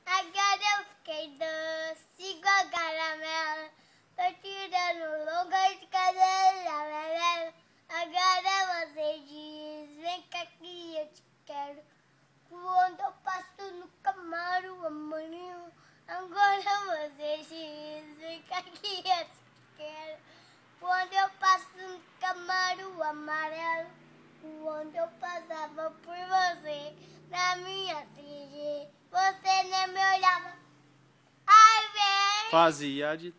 Agora eu fiquei doce igual caramelo. Tô tirando longa de cabelo. Agora você diz, vem cá que eu te quero. Quando eu passo no Camaro amarinho. Agora você diz, vem cá que eu te quero. Quando eu passo no Camaro amarelo. Quando eu passava por você na minha CG, você nem me olhava. Ai, vem! Fazia de